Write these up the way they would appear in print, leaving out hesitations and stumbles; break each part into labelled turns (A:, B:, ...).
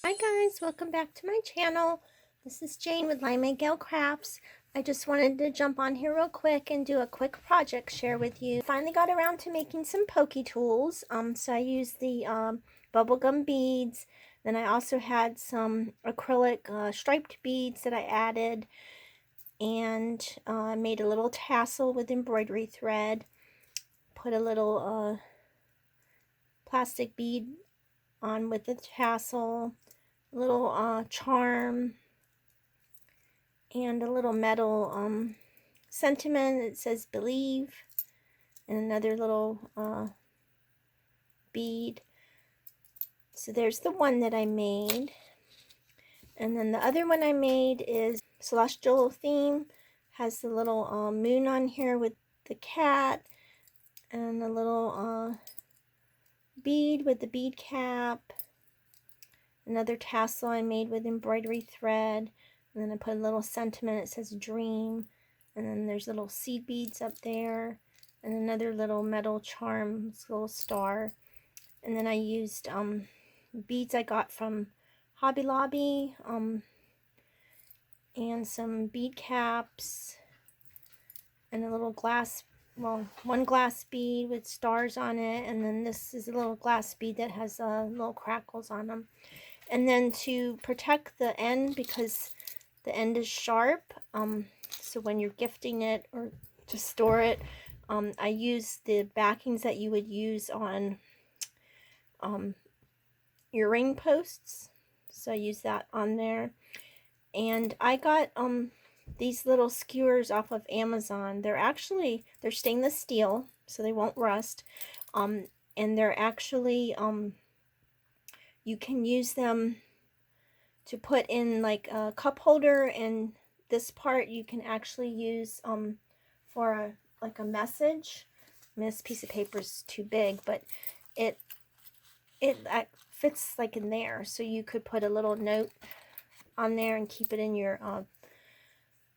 A: Hi guys, welcome back to my channel. This is Jane with Limeade Gale Crafts. I just wanted to jump on here real quick and do a quick project share with you. Finally got around to making some Pokey Tools. So I used the bubblegum beads. Then I also had some acrylic striped beads that I added. And I made a little tassel with embroidery thread. Put a little plastic bead on with the tassel. Little charm and a little metal sentiment that says believe, and another little bead. So there's the one that I made, and then the other one I made is celestial theme. Has the little moon on here with the cat, and a little bead with the bead cap. Another tassel I made with embroidery thread, and then I put a little sentiment. It says dream, and then there's little seed beads up there, and another little metal charm, this little star. And then I used beads I got from Hobby Lobby, and some bead caps, and a little glass, well, one glass bead with stars on it, and then this is a little glass bead that has little crackles on them. And then to protect the end, because the end is sharp, so when you're gifting it or to store it, I use the backings that you would use on your ring posts. So I use that on there. And I got these little skewers off of Amazon. They're stainless steel, so they won't rust. And they're actually you can use them to put in like a cup holder, and this part you can actually use for like a message. I mean, this piece of paper is too big, but it fits like in there, so you could put a little note on there and keep it in your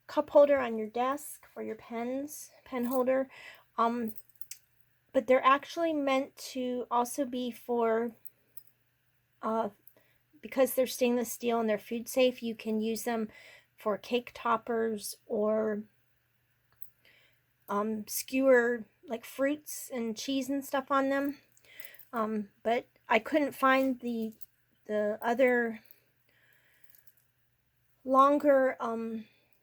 A: cup holder on your desk for your pen holder. But they're actually meant to also be for because they're stainless steel and they're food safe, you can use them for cake toppers or skewer like fruits and cheese and stuff on them. But I couldn't find the other longer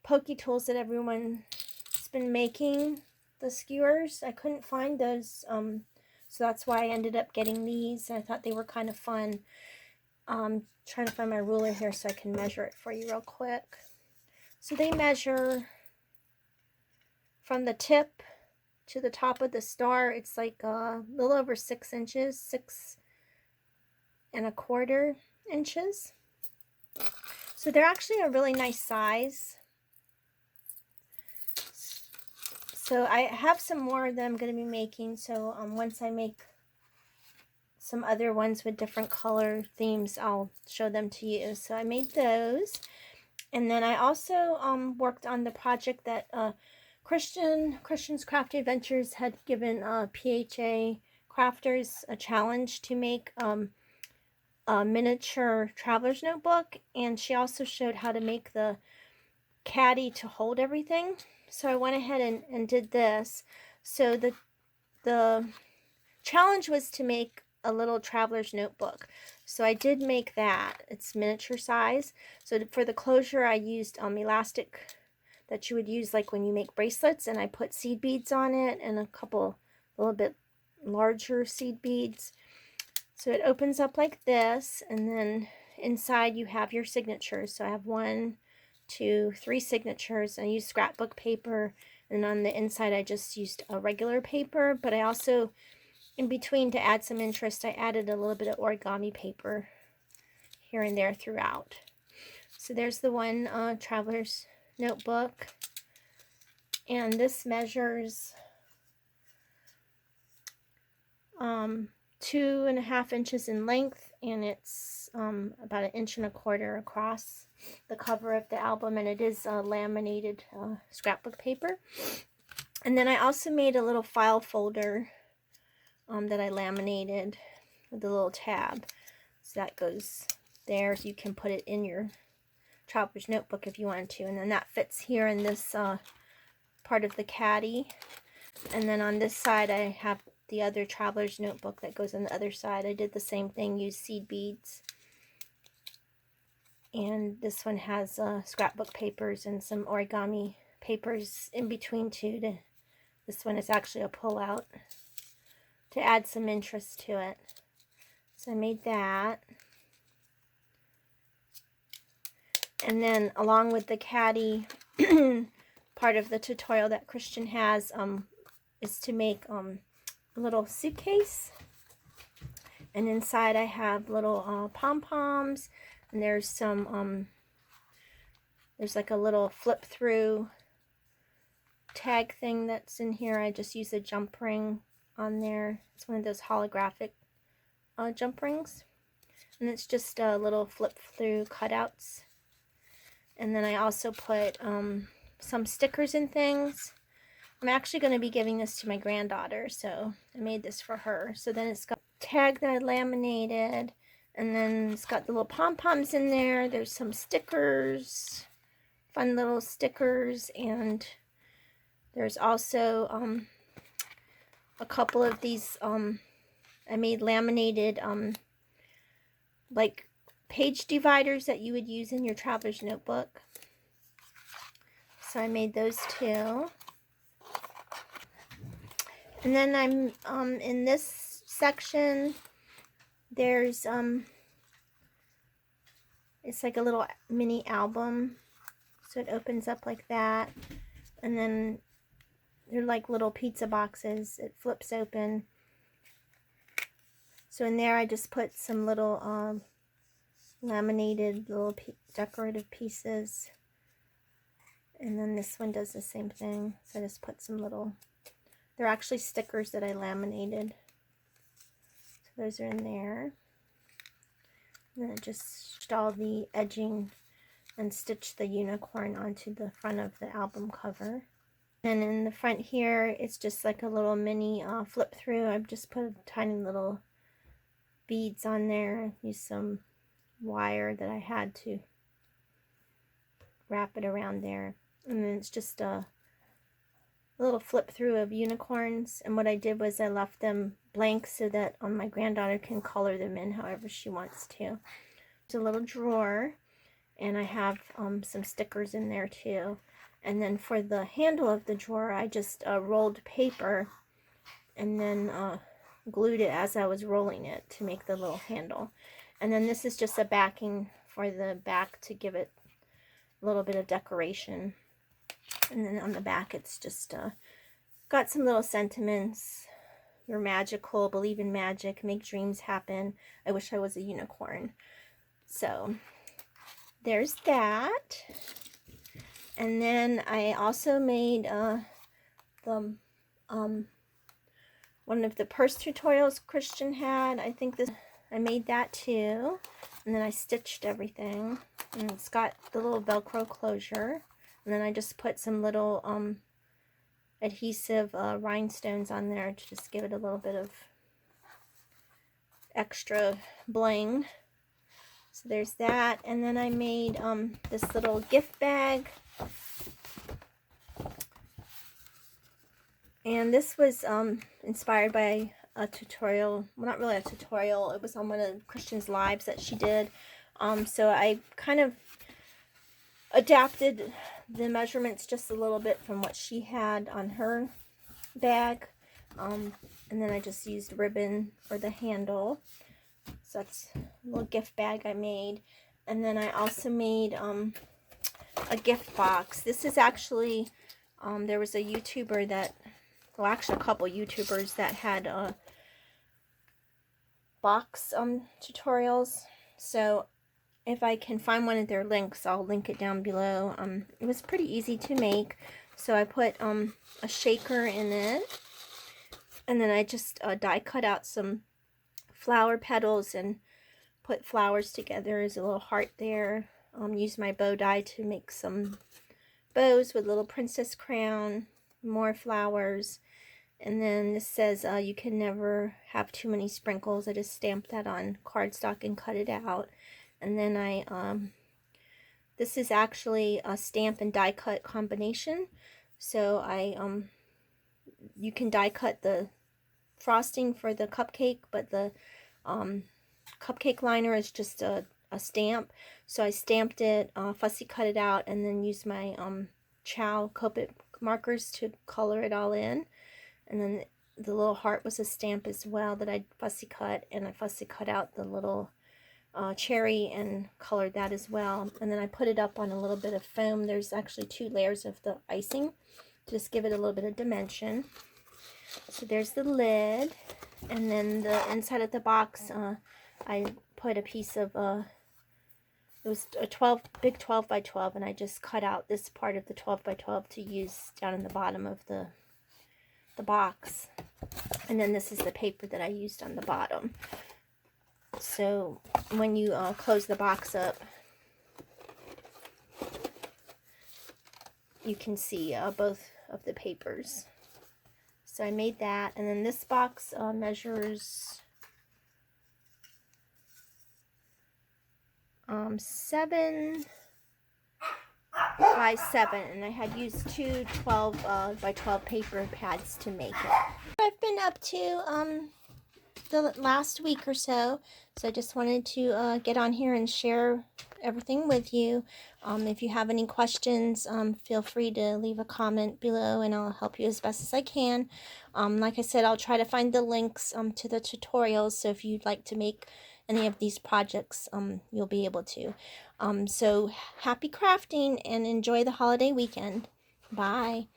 A: Pokey Tools that everyone's been making, the skewers. I couldn't find those, so that's why I ended up getting these. I thought they were kind of fun. Trying to find my ruler here so I can measure it for you real quick. So they measure from the tip to the top of the star. It's like a little over 6 inches, 6¼ inches. So they're actually a really nice size. So I have some more that I'm going to be making. So once I make some other ones with different color themes, I'll show them to you. So I made those, and then I also worked on the project that Christian's Crafty Adventures had given PHA crafters a challenge to make a miniature traveler's notebook, and she also showed how to make the caddy to hold everything. So I went ahead and did this. So the challenge was to make a little traveler's notebook. So I did make that. It's miniature size. So for the closure, I used elastic that you would use like when you make bracelets, and I put seed beads on it and a couple little bit larger seed beads. So it opens up like this, and then inside you have your signatures. So I have 1, 2, 3 signatures. I used scrapbook paper, and on the inside I just used a regular paper, but I also, in between, to add some interest, I added a little bit of origami paper here and there throughout. So there's the one traveler's notebook, and this measures 2½ inches in length, and it's about 1¼ inch across the cover of the album, and it is laminated scrapbook paper. And then I also made a little file folder that I laminated with a little tab, so that goes there, so you can put it in your traveler's notebook if you wanted to. And then that fits here in this part of the caddy. And then on this side I have the other traveler's notebook that goes on the other side. I did the same thing, used seed beads. And this one has scrapbook papers and some origami papers in between too. This one is actually a pull-out to add some interest to it. So I made that. And then along with the caddy, part of the tutorial that Christian has is to make a little suitcase. And inside I have little pom-poms, and there's some, there's like a little flip through tag thing that's in here. I just use a jump ring on there. It's one of those holographic jump rings. And it's just little flip through cutouts. And then I also put some stickers and things. I'm actually going to be giving this to my granddaughter, so I made this for her. So then it's got a tag that I laminated, and then it's got the little pom-poms in there. There's some stickers, fun little stickers, and there's also a couple of these, I made laminated like page dividers that you would use in your traveler's notebook. So I made those too. And then I'm in this section, there's it's like a little mini album. So it opens up like that. And then they're like little pizza boxes. It flips open. So in there I just put some little laminated little decorative pieces. And then this one does the same thing. So I just put some little, they're actually stickers that I laminated. So those are in there. And then I just stitched all the edging and stitched the unicorn onto the front of the album cover. And in the front here, it's just like a little mini flip through. I've just put tiny little beads on there. Use some wire that I had to wrap it around there. And then it's just a little flip through of unicorns. And what I did was I left them blank so that my granddaughter can color them in however she wants to. It's a little drawer, and I have some stickers in there too. And then for the handle of the drawer, I just rolled paper and then glued it as I was rolling it to make the little handle. And then this is just a backing for the back to give it a little bit of decoration. And then on the back, it's just got some little sentiments. You're magical, believe in magic, make dreams happen. I wish I was a unicorn. So there's that. And then I also made the one of the purse tutorials Christian had. I think this, I made that too. And then I stitched everything. And it's got the little Velcro closure. And then I just put some little adhesive rhinestones on there to just give it a little bit of extra bling. So there's that. And then I made this little gift bag. And this was inspired by a tutorial. Well, not really a tutorial. It was on one of Christian's lives that she did. So I kind of adapted the measurements just a little bit from what she had on her bag. And then I just used ribbon for the handle. So that's a little gift bag I made. And then I also made a gift box. This is actually, there was a YouTuber that, well, actually a couple YouTubers that had box tutorials. So if I can find one of their links, I'll link it down below. It was pretty easy to make. So I put a shaker in it. And then I just die cut out some flower petals and put flowers together. There's a little heart there. Use my bow die to make some bows with a little princess crown, more flowers. And then this says you can never have too many sprinkles. I just stamped that on cardstock and cut it out. And then this is actually a stamp and die cut combination. So you can die cut the frosting for the cupcake, but the cupcake liner is just a stamp. So I stamped it, fussy cut it out, and then used my Chow Copic markers to color it all in. And then the little heart was a stamp as well that I fussy cut, and I fussy cut out the little cherry and colored that as well. And then I put it up on a little bit of foam. There's actually 2 layers of the icing to just give it a little bit of dimension. So there's the lid, and then the inside of the box, I put a piece of it was a big 12 by 12, and I just cut out this part of the 12 by 12 to use down in the bottom of the box. And then this is the paper that I used on the bottom. So when you close the box up, you can see both of the papers. So I made that, and then this box measures 7 by 7, and I had used 2 12 by 12 paper pads to make it. I've been up to the last week or so, so I just wanted to get on here and share everything with you. If you have any questions, feel free to leave a comment below, and I'll help you as best as I can. Like I said, I'll try to find the links to the tutorials, so if you'd like to make any of these projects, you'll be able to. So happy crafting and enjoy the holiday weekend. Bye.